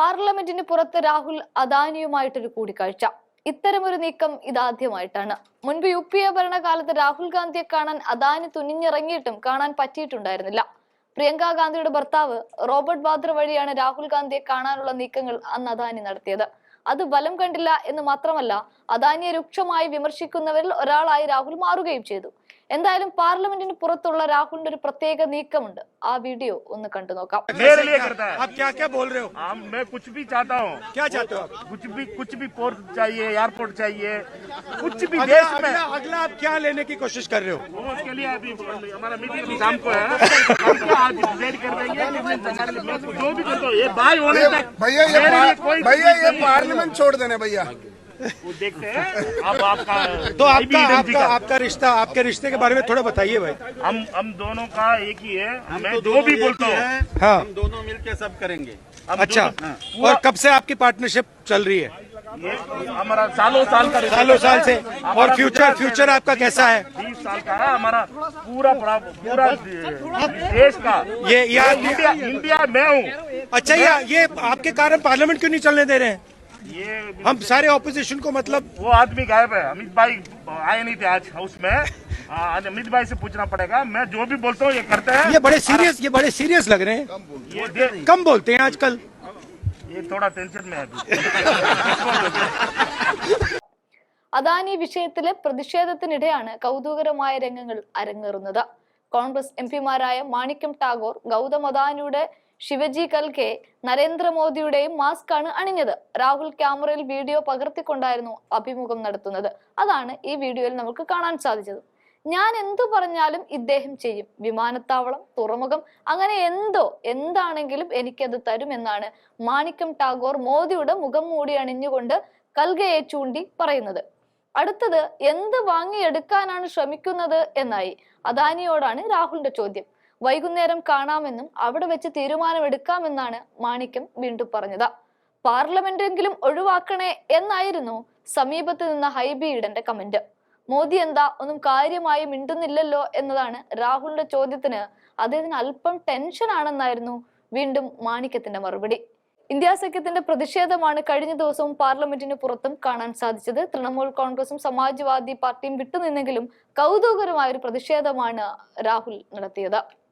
പാർലമെന്റിന് പുറത്ത് രാഹുൽ അദാനിയുമായിട്ടൊരു കൂടിക്കാഴ്ച. ഇത്തരമൊരു നീക്കം ഇതാദ്യമായിട്ടാണ്. മുൻപ് UPA ഭരണകാലത്ത് രാഹുൽ ഗാന്ധിയെ കാണാൻ അദാനി തുനിഞ്ഞിറങ്ങിയിട്ടും കാണാൻ പറ്റിയിട്ടുണ്ടായിരുന്നില്ല. പ്രിയങ്ക ഗാന്ധിയുടെ ഭർത്താവ് റോബർട്ട് വാദ്ര വഴിയാണ് രാഹുൽ ഗാന്ധിയെ കാണാനുള്ള നീക്കങ്ങൾ അന്ന് അദാനി നടത്തിയത്. അത് ബലം കണ്ടില്ല എന്ന് മാത്രമല്ല, അദാനിയെ രൂക്ഷമായി വിമർശിക്കുന്നവരിൽ ഒരാളായി രാഹുൽ മാറുകയും ചെയ്തു. എന്തായാലും പാർലമെന്റിന് പുറത്തുള്ള രാഹുലിന്റെ ഒരു പ്രത്യേക നീക്കമുണ്ട്. ആ വീഡിയോ ഒന്ന് കണ്ടു നോക്കാം. मैं कुछ भी चाहता हूँ। क्या चाहते हो? कुछ भी पोर्ट चाहिए, एयरपोर्ट चाहिए, कुछ भी देश में। अगला आप क्या लेने की कोशिश कर रहे हो? उसके लिए अभी हमारा मीटिंग शाम को है। हम क्या आज डिसाइड कर देंगे कि जो भी करता हूँ ये भाई होने तक। भैया ये पार्लियामेंट छोड़ देने भैया। वो देखते हैं। अब तो आपका रिश्ता, आपके रिश्ते के बारे में थोड़ा बताइए भाई। हम दोनों का एक ही है। मैं जो भी बोलता हूँ हाँ, हम दोनों मिलके सब करेंगे। अच्छा। और कब से आपकी पार्टनरशिप चल रही है? ये हमारा सालों साल का सालों साल से। और फ्यूचर आपका कैसा है? 20 साल का है हमारा। पूरा देश का ये इंडिया मैं हूँ। अच्छा, ये आपके कारण पार्लियामेंट क्यों नहीं चलने दे रहे हैं? ये हम सारे ऑपोजिशन को, मतलब वो आदमी गायब है। अमित भाई आए नहीं थे आज हाउस में। अमित भाई से पूछना पड़ेगा। मैं जो भी बोलता हूँ ये करते हैं। ये बड़े सीरियस लग रहे हैं। कम बोलते हैं आजकल। ये थोड़ा टेंशन में है अभी। അദാനി വിഷയത്തിലെ പ്രതിഷേധത്തിനിടെയാണ് കൗതുകരമായ രംഗങ്ങൾ അരങ്ങേറുന്നത്. കോൺഗ്രസ് MPമാരായ മാണിക്യം ടാഗോർ, ഗൗതം അദാനിയുടെ ശിവജി കൽക്കെ, നരേന്ദ്രമോദിയുടെയും മാസ്ക് ആണ് അണിഞ്ഞത്. രാഹുൽ ക്യാമറയിൽ വീഡിയോ പകർത്തിക്കൊണ്ടായിരുന്നു അഭിമുഖം നടത്തുന്നത്. അതാണ് ഈ വീഡിയോയിൽ നമുക്ക് കാണാൻ സാധിച്ചത്. ഞാൻ എന്തു പറഞ്ഞാലും ഇദ്ദേഹം ചെയ്യും. വിമാനത്താവളം, തുറമുഖം, അങ്ങനെ എന്താണെങ്കിലും എനിക്കത് തരുമെന്നാണ് മാണിക്യം ടാഗോർ മോദിയുടെ മുഖം മൂടി അണിഞ്ഞുകൊണ്ട് കൽഗയെ ചൂണ്ടി പറയുന്നത്. അടുത്തത് എന്ത് വാങ്ങിയെടുക്കാനാണ് ശ്രമിക്കുന്നത് എന്നായി. അദാനിയോടാണ് രാഹുലിന്റെ ചോദ്യം. വൈകുന്നേരം കാണാമെന്നും അവിടെ വെച്ച് തീരുമാനമെടുക്കാമെന്നാണ് മാണിക്യം വീണ്ടും പറഞ്ഞത്. പാർലമെന്റെങ്കിലും ഒഴിവാക്കണേ എന്നായിരുന്നു സമീപത്ത് നിന്ന ഹൈബി ഈഡന്റെ കമന്റ്. മോദി എന്താ ഒന്നും കാര്യമായി മിണ്ടുന്നില്ലല്ലോ എന്നതാണ് രാഹുലിന്റെ ചോദ്യത്തിന്. അദ്ദേഹത്തിന് അല്പം ടെൻഷൻ ആണെന്നായിരുന്നു വീണ്ടും മാണിക്യത്തിന്റെ മറുപടി. ഇന്ത്യ സഖ്യത്തിന്റെ പ്രതിഷേധമാണ് കഴിഞ്ഞ ദിവസവും പാർലമെന്റിന് പുറത്തും കാണാൻ സാധിച്ചത്. തൃണമൂൽ കോൺഗ്രസും സമാജ്വാദി പാർട്ടിയും വിട്ടുനിന്നെങ്കിലും കൗതുകകരമായ ഒരു പ്രതിഷേധമാണ് രാഹുൽ നടത്തിയത്.